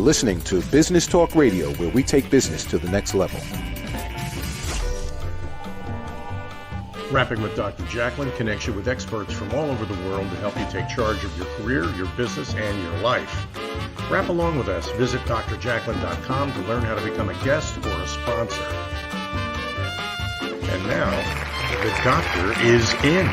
listening to Business Talk Radio, where we take business to the next level. Rapping with Dr. Jacalyn connects you with experts from all over the world to help you take charge of your career, your business, and your life. Rap along with us. Visit drjacalyn.com to learn how to become a guest or a sponsor. And now, the doctor is in.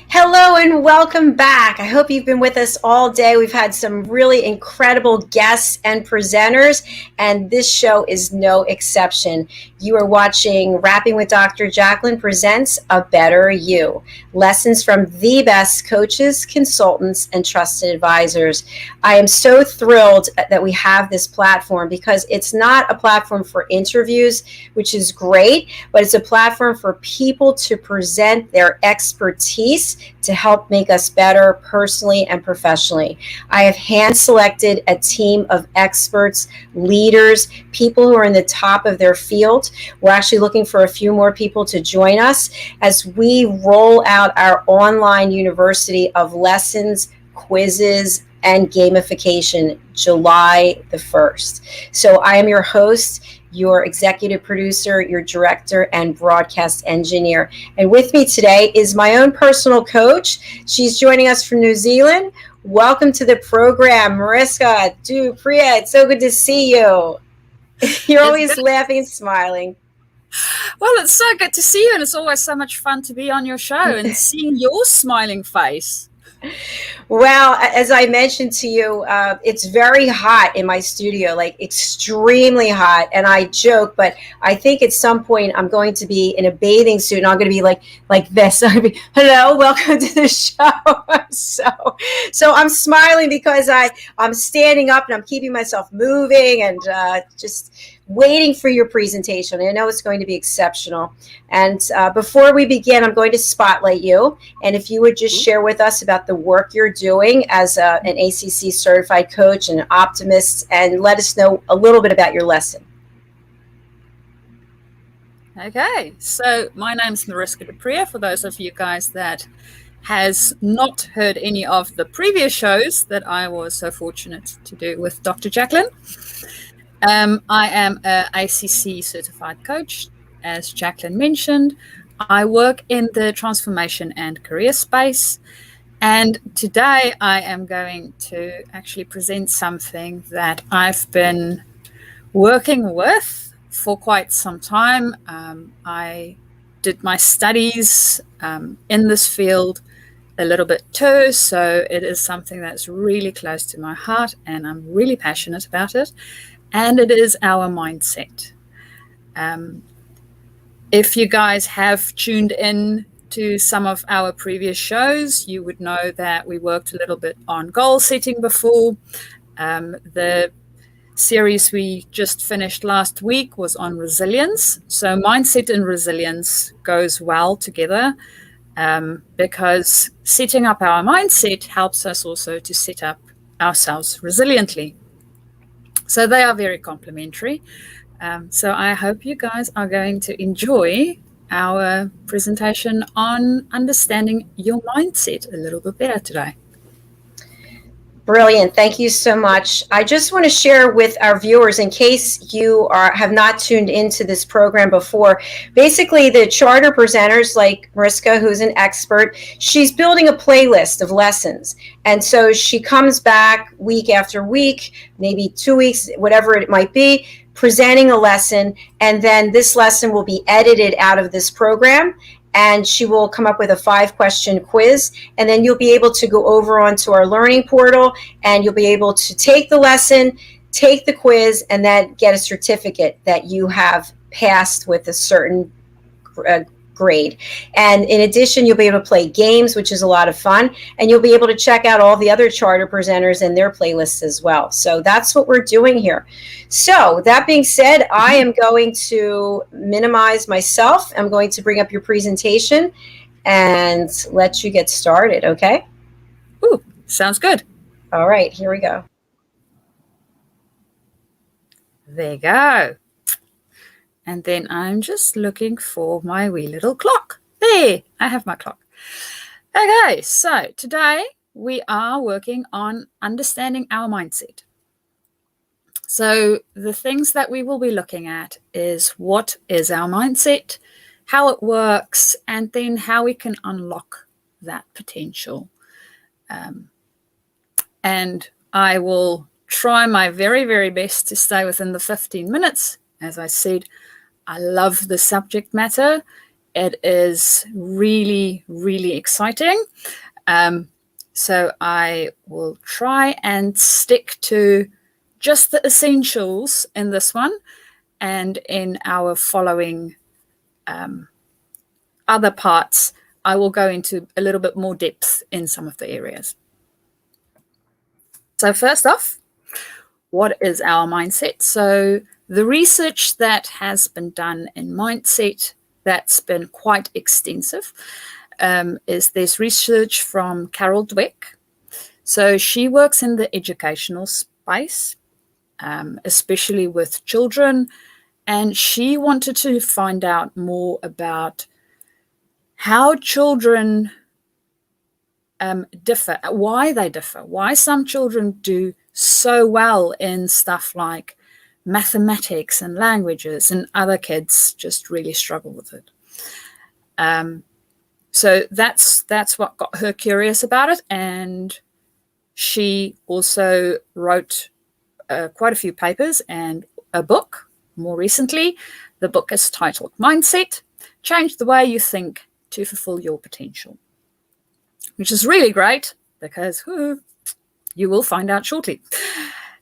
Hello and welcome back. I hope you've been with us all day. We've had some really incredible guests and presenters, and this show is no exception. You are watching Rapping with Dr. Jacalyn presents A Better You, lessons from the best coaches, consultants, and trusted advisors. I am so thrilled that we have this platform because it's not a platform for interviews, which is great, but it's a platform for people to present their expertise to help make us better personally and professionally. I have hand-selected a team of experts, leaders, people who are in the top of their field. We're actually looking for a few more people to join us as we roll out our online university of lessons, quizzes, and gamification July the 1st. So I am your host, your executive producer, your director, and broadcast engineer. And with me today is my own personal coach. She's joining us from New Zealand. Welcome to the program, Mariska du Preez. So good to see you. You're always laughing and smiling. Well, it's so good to see you, and it's always so much fun to be on your show and seeing your smiling face. Well, as I mentioned to you, it's very hot in my studio, like extremely hot. And I joke, but I think at some point I'm going to be in a bathing suit and I'm going to be like this. I'm going to be, hello, welcome to the show. So I'm smiling because I'm standing up and I'm keeping myself moving and just waiting for your presentation. I know it's going to be exceptional. And before we begin, I'm going to spotlight you. And if you would just share with us about the work you're doing as an ACC Certified Coach and an Optimist, and let us know a little bit about your lesson. Okay, so my name's Mariska du Preez. For those of you guys that has not heard any of the previous shows that I was so fortunate to do with Dr. Jacalyn. I am an ACC Certified Coach, as Jacalyn mentioned. I work in the transformation and career space. And today I am going to actually present something that I've been working with for quite some time. I did my studies in this field a little bit too, so it is something that's really close to my heart and I'm really passionate about it. And it is our mindset. If you guys have tuned in to some of our previous shows, you would know that we worked a little bit on goal setting before. The series we just finished last week was on resilience. So mindset and resilience goes well together because setting up our mindset helps us also to set up ourselves resiliently. So they are very complementary. So I hope you guys are going to enjoy our presentation on understanding your mindset a little bit better today. Brilliant. Thank you so much. I just want to share with our viewers, in case you have not tuned into this program before, basically the charter presenters like Mariska, who's an expert, she's building a playlist of lessons. And so she comes back week after week, maybe 2 weeks, whatever it might be, presenting a lesson. And then this lesson will be edited out of this program. And she will come up with a 5-question quiz. And then you'll be able to go over onto our learning portal and you'll be able to take the lesson, take the quiz, and then get a certificate that you have passed with a certain grade. And in addition, you'll be able to play games, which is a lot of fun. And you'll be able to check out all the other charter presenters and their playlists as well. So that's what we're doing here. So that being said, I am going to minimize myself. I'm going to bring up your presentation and let you get started, okay? Ooh, sounds good. All right, here we go. There you go. And then I'm just looking for my wee little clock. There, I have my clock. Okay, so today we are working on understanding our mindset. So the things that we will be looking at is what is our mindset, how it works, and then how we can unlock that potential. And I will try my very, very best to stay within the 15 minutes. As I said, I love the subject matter. It is really, really exciting. So I will try and stick to just the essentials in this one, and in our following other parts, I will go into a little bit more depth in some of the areas. So first off, what is our mindset? So the research that has been done in mindset that's been quite extensive is there's research from Carol Dweck. So she works in the educational space, especially with children, and she wanted to find out more about how children differ, why they differ, why some children do so well in stuff like mathematics and languages, and other kids just really struggle with it. So that's what got her curious about it, and she also wrote quite a few papers and a book more recently. The book is titled Mindset: Change the Way You Think to Fulfill Your Potential, which is really great because you will find out shortly.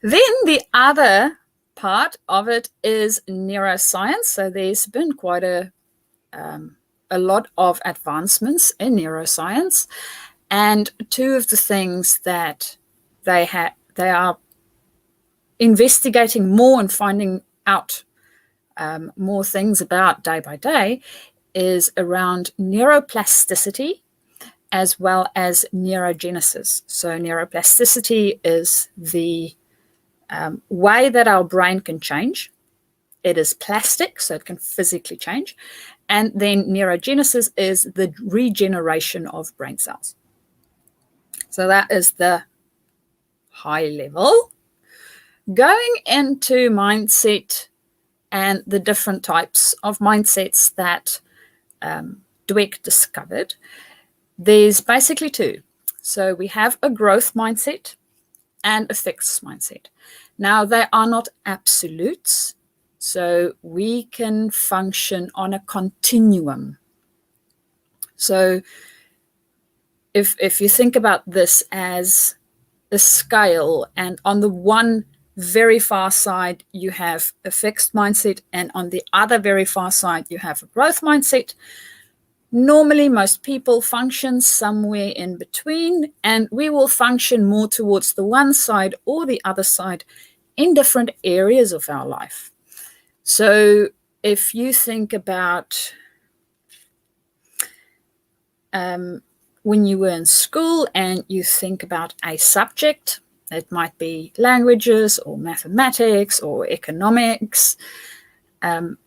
Then the other part of it is neuroscience. So there's been quite a lot of advancements in neuroscience, and two of the things that they are investigating more and finding out more things about day by day is around neuroplasticity as well as neurogenesis. So neuroplasticity is the way that our brain can change. It is plastic, so it can physically change. And then neurogenesis is the regeneration of brain cells. So that is the high level. Going into mindset and the different types of mindsets that Dweck discovered, there's basically two. So we have a growth mindset and a fixed mindset. Now, they are not absolutes, so we can function on a continuum. So if you think about this as a scale, and on the one very far side you have a fixed mindset, and on the other very far side you have a growth mindset, normally most people function somewhere in between, and we will function more towards the one side or the other side in different areas of our life. So if you think about when you were in school and you think about a subject, it might be languages or mathematics or economics.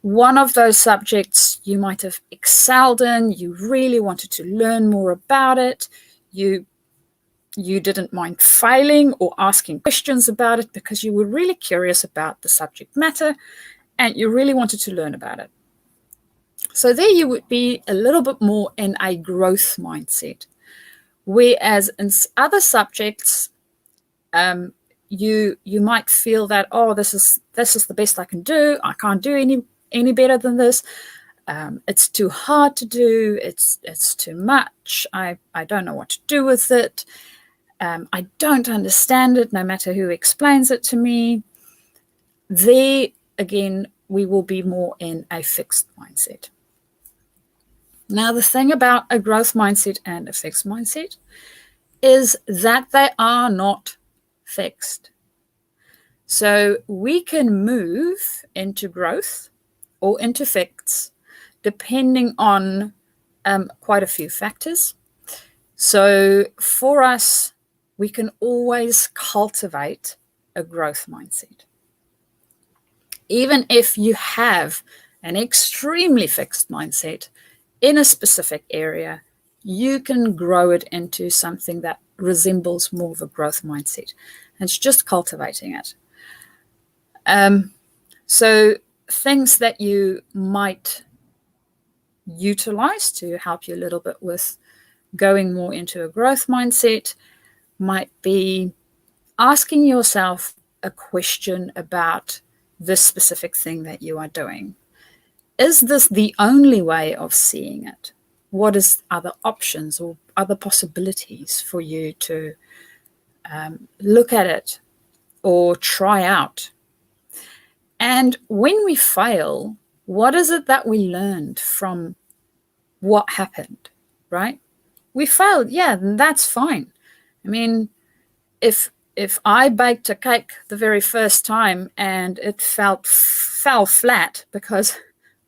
One of those subjects you might have excelled in, you really wanted to learn more about it, you didn't mind failing or asking questions about it because you were really curious about the subject matter and you really wanted to learn about it. So there you would be a little bit more in a growth mindset. Whereas in other subjects, you might feel that, oh, this is the best I can do. I can't do any better than this. It's too hard to do. It's too much. I don't know what to do with it. I don't understand it, no matter who explains it to me. There, again, we will be more in a fixed mindset. Now, the thing about a growth mindset and a fixed mindset is that they are not fixed. So we can move into growth or into fixed depending on quite a few factors. So for us, we can always cultivate a growth mindset. Even if you have an extremely fixed mindset, in a specific area, you can grow it into something that resembles more of a growth mindset. And it's just cultivating it. So things that you might utilize to help you a little bit with going more into a growth mindset might be asking yourself a question about this specific thing that you are doing. Is this the only way of seeing it? What is other options or other possibilities for you to look at it or try out? And when we fail, what is it that we learned from what happened, right? We failed, yeah, that's fine. I mean, if I baked a cake the very first time and it fell flat because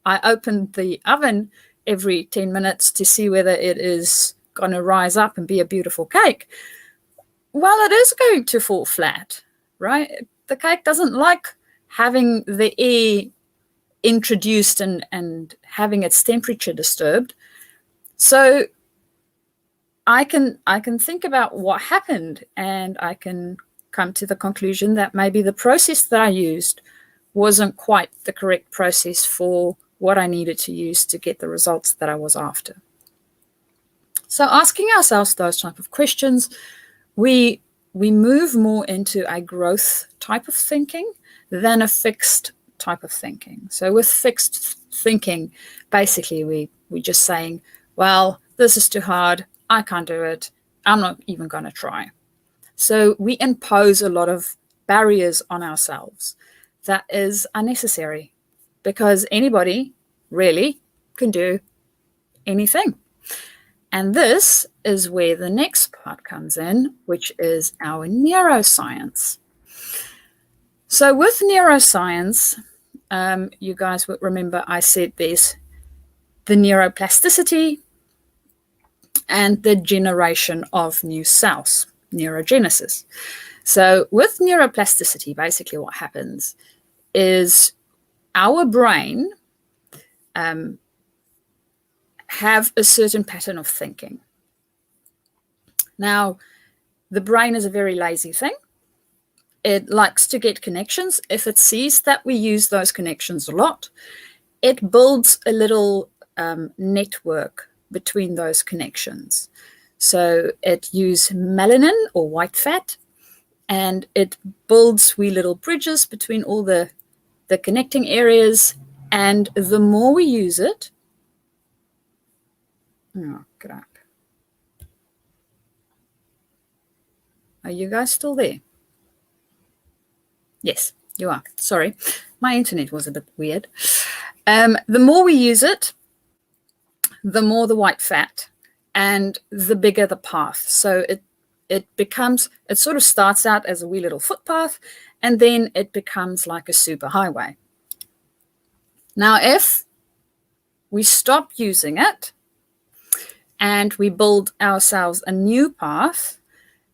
I opened the oven every 10 minutes to see whether it is going to rise up and be a beautiful cake, well, it is going to fall flat, right? The cake doesn't like having the air introduced and having its temperature disturbed. So I can think about what happened, and I can come to the conclusion that maybe the process that I used wasn't quite the correct process for what I needed to use to get the results that I was after. So asking ourselves those type of questions, we move more into a growth type of thinking than a fixed type of thinking. So with fixed thinking, basically we're just saying, well, this is too hard. I can't do it. I'm not even going to try. So we impose a lot of barriers on ourselves that is unnecessary, because anybody really can do anything. And this is where the next part comes in, which is our neuroscience. So with neuroscience, you guys would remember I said there's the neuroplasticity and the generation of new cells, neurogenesis. So with neuroplasticity, basically what happens is our brain have a certain pattern of thinking. Now, the brain is a very lazy thing. It likes to get connections. If it sees that we use those connections a lot, it builds a little network between those connections. So it uses melanin or white fat, and it builds wee little bridges between all the connecting areas. And the more we use it, oh, crap. Are you guys still there? Yes, you are. Sorry, my internet was a bit weird. The more we use it, the more the white fat and the bigger the path. So it sort of starts out as a wee little footpath, and then it becomes like a super highway. Now, if we stop using it and we build ourselves a new path,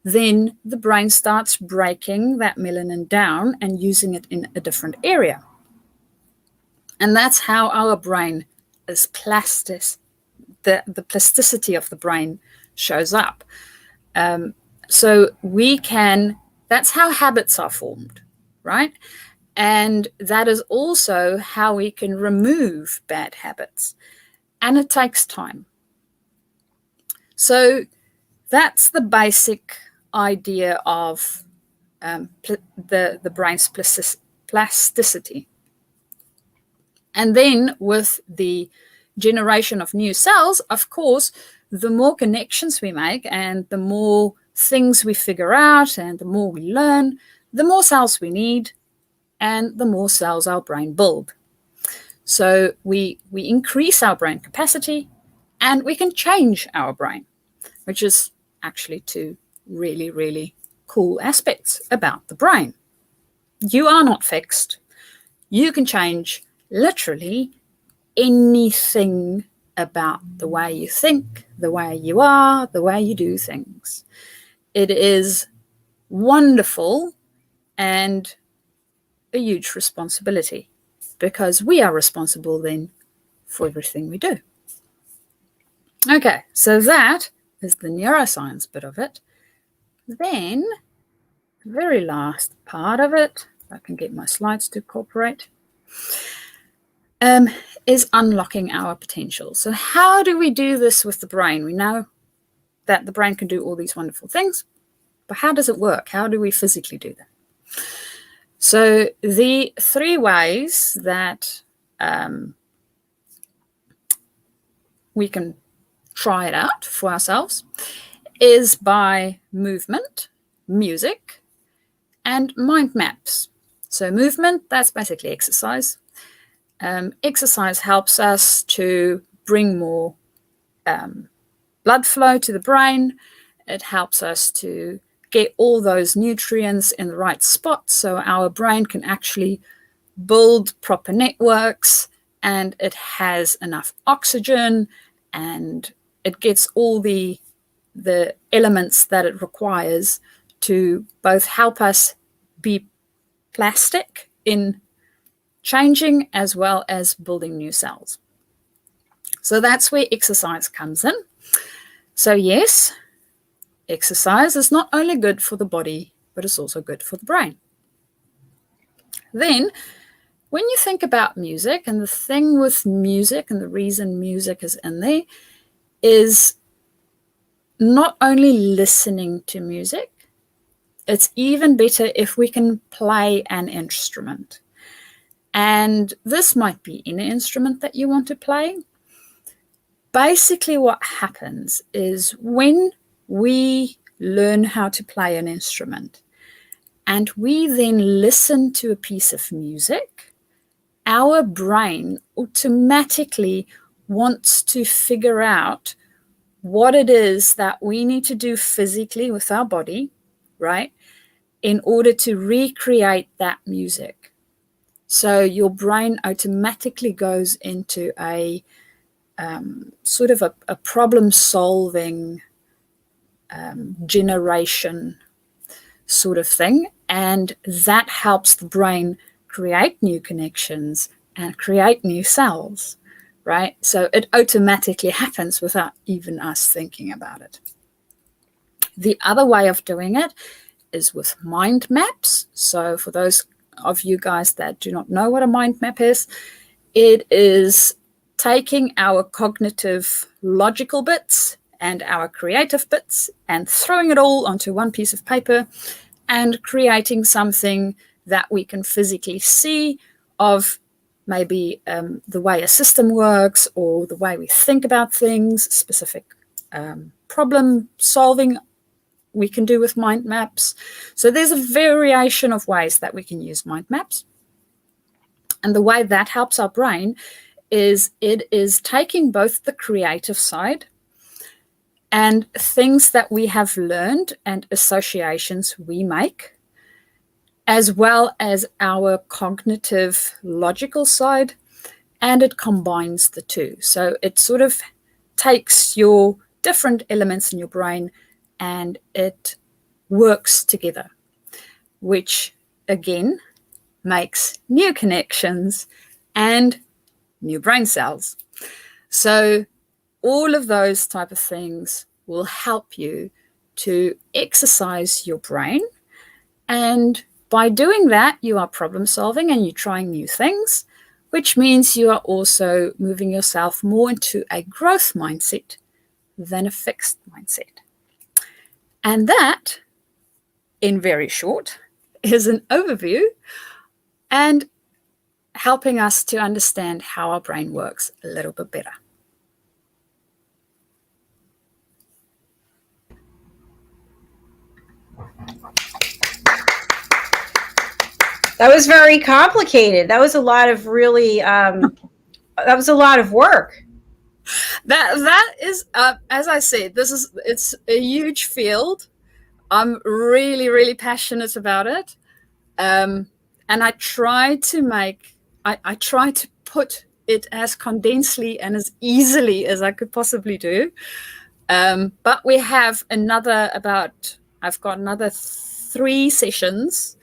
then the brain starts breaking that melanin down and using it in a different area. And that's how our brain is plastic. The plasticity of the brain shows up. So that's how habits are formed, right? And that is also how we can remove bad habits. And it takes time. So that's the basic idea of the brain's plasticity. And then with the generation of new cells, of course, the more connections we make and the more things we figure out and the more we learn, the more cells we need and the more cells our brain build. So we increase our brain capacity and we can change our brain, which is actually two really, really cool aspects about the brain. You are not fixed. You can change literally anything about the way you think, the way you are, the way you do things. It is wonderful and a huge responsibility, because we are responsible then for everything we do. Okay, so that is the neuroscience bit of it. Then the very last part of it, if I can get my slides to cooperate, is unlocking our potential. So how do we do this with the brain? We know that the brain can do all these wonderful things, but how does it work? How do we physically do that? So the 3 ways that we can try it out for ourselves is by movement, music, and mind maps. So movement, that's basically exercise. Exercise helps us to bring more blood flow to the brain. It helps us to get all those nutrients in the right spot so our brain can actually build proper networks, and it has enough oxygen, and it gets all the elements that it requires to both help us be plastic in changing as well as building new cells. So that's where exercise comes in. So yes, exercise is not only good for the body, but it's also good for the brain. Then, when you think about music, and the thing with music and the reason music is in there is not only listening to music, it's even better if we can play an instrument. And this might be any instrument that you want to play. Basically, what happens is when we learn how to play an instrument and we then listen to a piece of music, our brain automatically wants to figure out what it is that we need to do physically with our body, right, in order to recreate that music. So your brain automatically goes into a sort of a problem-solving generation sort of thing, and that helps the brain create new connections and create new cells, right? So it automatically happens without even us thinking about it. The other way of doing it is with mind maps. So for those of you guys that do not know what a mind map is, it is taking our cognitive logical bits and our creative bits and throwing it all onto one piece of paper and creating something that we can physically see of maybe the way a system works or the way we think about things, specific problem solving we can do with mind maps. So there's a variation of ways that we can use mind maps. And the way that helps our brain is it is taking both the creative side and things that we have learned and associations we make, as well as our cognitive logical side, and it combines the two. So it sort of takes your different elements in your brain and it works together, which again makes new connections and new brain cells. So all of those type of things will help you to exercise your brain. And by doing that, you are problem solving and you're trying new things, which means you are also moving yourself more into a growth mindset than a fixed mindset. And that, in very short, is an overview and helping us to understand how our brain works a little bit better. That was very complicated. That was a lot of really, that was a lot of work. That is, as I said, it's a huge field. I'm really, really passionate about it. And I try to put it as condensedly and as easily as I could possibly do. But we have I've got another 3 sessions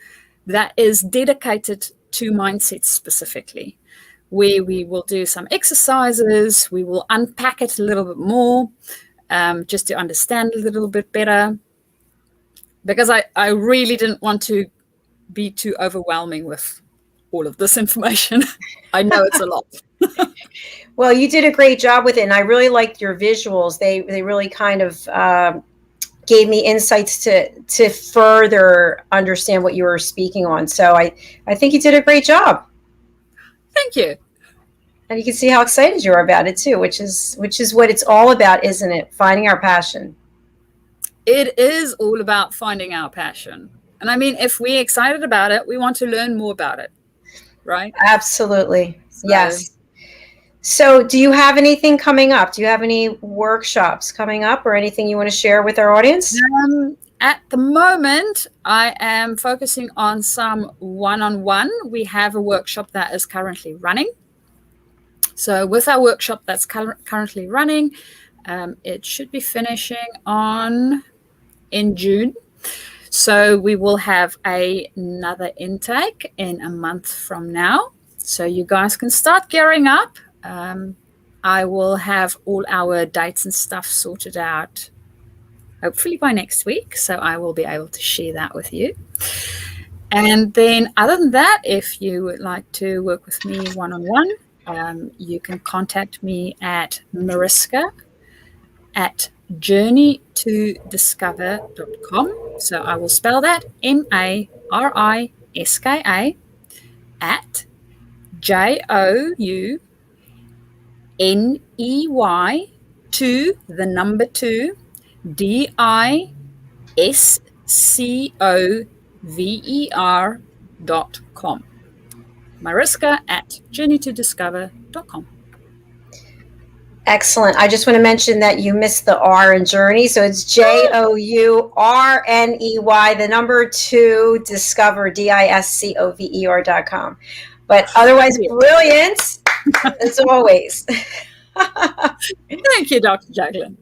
that is dedicated to mindset specifically, We will do some exercises. We will unpack it a little bit more, just to understand a little bit better, because I really didn't want to be too overwhelming with all of this information. I know it's a lot. Well, you did a great job with it, and I really liked your visuals. They really kind of gave me insights to further understand what you were speaking on. So I think you did a great job. Thank you. And you can see how excited you are about it too, which is what it's all about, isn't it? Finding our passion. It is all about finding our passion. And I mean, if we're excited about it, we want to learn more about it, right? Absolutely. Yes. So do you have anything coming up? Do you have any workshops coming up or anything you want to share with our audience? At the moment, I am focusing on some one-on-one. We have a workshop that is currently running. So with our workshop that's currently running, it should be finishing in June. So we will have another intake in a month from now. So you guys can start gearing up. I will have all our dates and stuff sorted out, hopefully by next week. So I will be able to share that with you. And then other than that, if you would like to work with me one-on-one, you can contact me at Mariska at journeytodiscover.com. So I will spell that MARISKA at JOUNEY 2 DISCOVER.com. Mariska at journeytodiscover.com. Excellent. I just want to mention that you missed the R in Journey. So it's JOURNEY, the number 2, discover, DISCOVER.com. But otherwise, brilliant as always. Thank you, Dr. Jacalyn.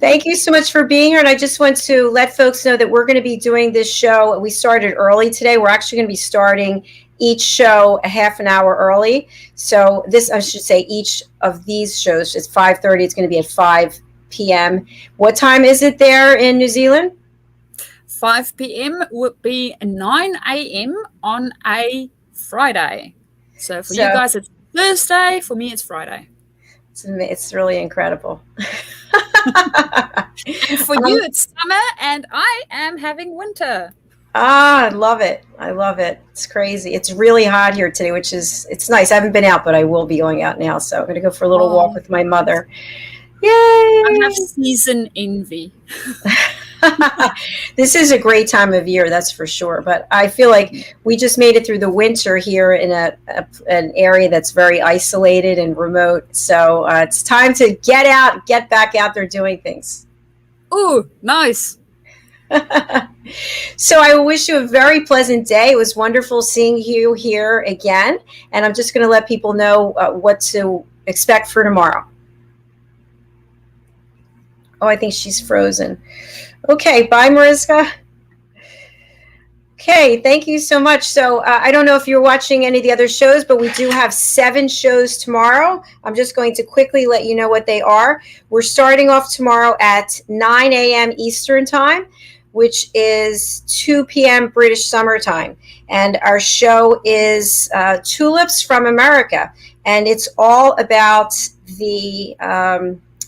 Thank you so much for being here. And I just want to let folks know that we're going to be doing this show. We started early today. We're actually going to be starting each show a half an hour early. So I should say each of these shows, it's 5:30. It's going to be at 5 p.m. What time is it there in New Zealand? 5 p.m. would be 9 a.m. on a Friday. So for you guys, it's Thursday. For me, it's Friday. It's really incredible. And for you, it's summer, and I am having winter. I love it. I love it. It's crazy. It's really hot here today, it's nice. I haven't been out, but I will be going out now. So I'm going to go for a little walk with my mother. Yay! I have season envy. This is a great time of year, that's for sure. But I feel like we just made it through the winter here in an area that's very isolated and remote. So it's time to get back out there doing things. Ooh, nice. So I wish you a very pleasant day. It was wonderful seeing you here again. And I'm just going to let people know what to expect for tomorrow. Oh, I think she's frozen. Okay, bye, Mariska. Okay, thank you so much. So I don't know if you're watching any of the other shows, but we do have 7 shows tomorrow. I'm just going to quickly let you know what they are. We're starting off tomorrow at 9 a.m. Eastern Time, which is 2 p.m. British Summer Time. And our show is Tulips from America. And it's all about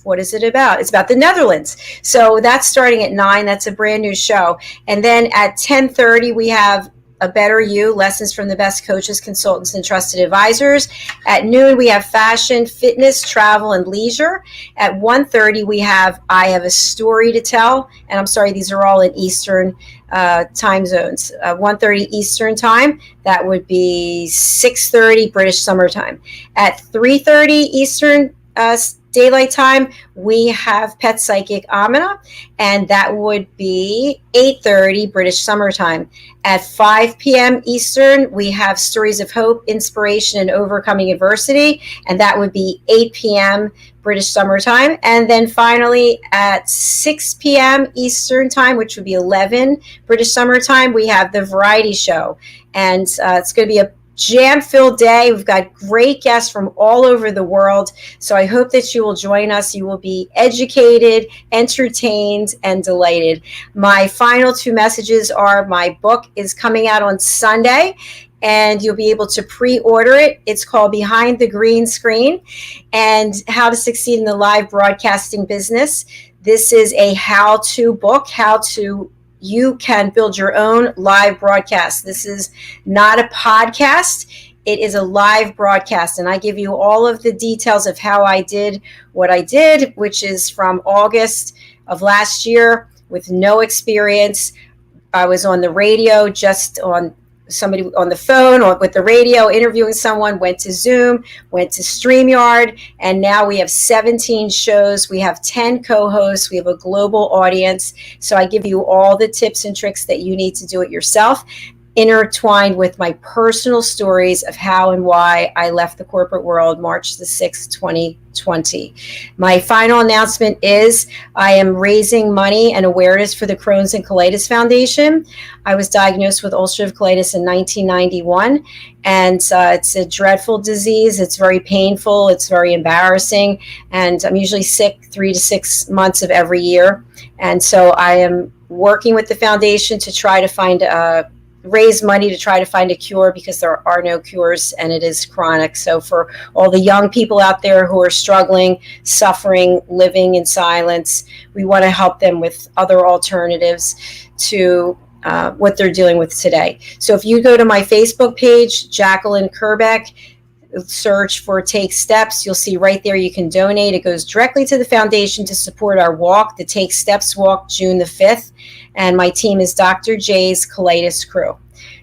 what is it about? It's about the Netherlands. So that's starting at 9. That's a brand new show. And then at 10:30, we have A Better You, Lessons from the Best Coaches, Consultants, and Trusted Advisors. At noon, we have Fashion, Fitness, Travel, and Leisure. At 1:30, we have I Have a Story to Tell. And I'm sorry, these are all in Eastern time zones. 1:30 Eastern Time. That would be 6:30 British Summer Time. At 3:30 Eastern Daylight Time, we have Pet Psychic Amina, and that would be 8:30 British Summer Time. At 5 p.m. Eastern, we have Stories of Hope, Inspiration, and Overcoming Adversity, and that would be 8 p.m. British Summer Time. And then finally, at 6 p.m. Eastern Time, which would be 11 British Summer Time, we have The Variety Show, and it's going to be jam-filled day. We've got great guests from all over the world. So I hope that you will join us. You will be educated, entertained, and delighted. My final two messages are my book is coming out on Sunday, and you'll be able to pre-order it. It's called Behind the Green Screen and How to Succeed in the Live Broadcasting Business. This is a how-to book, you can build your own live broadcast. This is not a podcast. It is a live broadcast, and I give you all of the details of how I did what I did, which is from August of last year with no experience. I was on the radio, just on somebody on the phone or with the radio interviewing someone, went to Zoom, went to StreamYard, and now we have 17 shows. We have 10 co-hosts. We have a global audience. So I give you all the tips and tricks that you need to do it yourself, intertwined with my personal stories of how and why I left the corporate world March the 6th, 2020. My final announcement is I am raising money and awareness for the Crohn's and Colitis Foundation. I was diagnosed with ulcerative colitis in 1991, and it's a dreadful disease. It's very painful. It's very embarrassing, and I'm usually sick 3 to 6 months of every year. And so I am working with the foundation to try to raise money to try to find a cure, because there are no cures and it is chronic. So for all the young people out there who are struggling, suffering, living in silence, we want to help them with other alternatives to what they're dealing with today. So if you go to my Facebook page, Jacalyn Kerbeck, search for Take Steps, you'll see right there you can donate. It goes directly to the foundation to support our walk, the Take Steps Walk, June the 5th. And my team is Dr. J's Colitis Crew.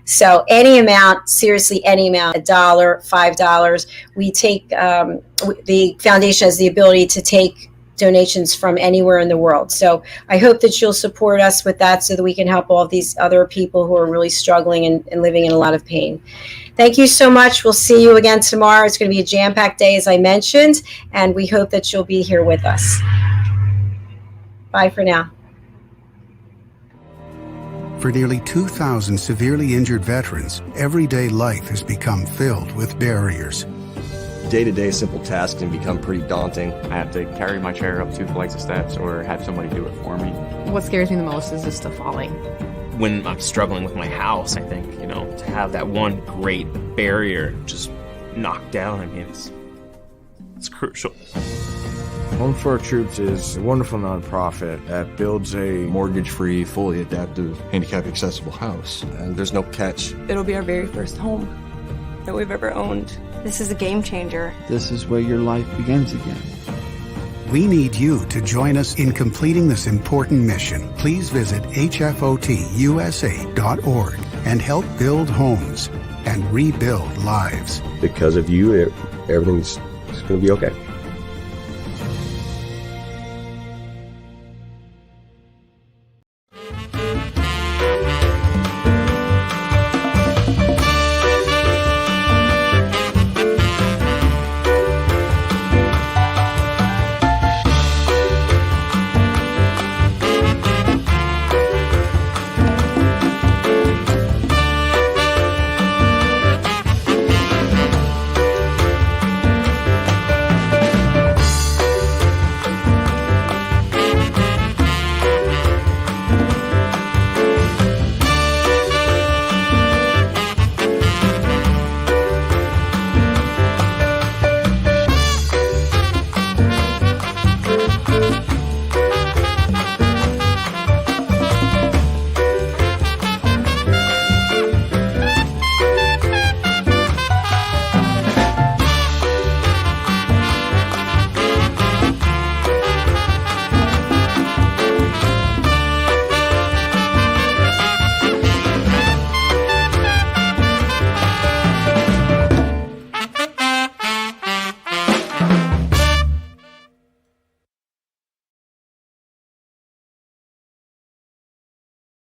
So any amount, seriously, any amount, $1, $5, we take, the foundation has the ability to take donations from anywhere in the world. So I hope that you'll support us with that so that we can help all of these other people who are really struggling and living in a lot of pain. Thank you so much. We'll see you again tomorrow. It's going to be a jam-packed day, as I mentioned, and we hope that you'll be here with us. Bye for now. For nearly 2,000 severely injured veterans, everyday life has become filled with barriers. Day-to-day simple tasks can become pretty daunting. I have to carry my chair up 2 flights of steps or have somebody do it for me. What scares me the most is just the falling. When I'm struggling with my house, I think, to have that one great barrier just knocked down, it's crucial. Home for Our Troops is a wonderful nonprofit that builds a mortgage-free, fully adaptive, handicap-accessible house. And there's no catch. It'll be our very first home that we've ever owned. This is a game changer. This is where your life begins again. We need you to join us in completing this important mission. Please visit hfotusa.org and help build homes and rebuild lives. Because of you, everything's going to be okay.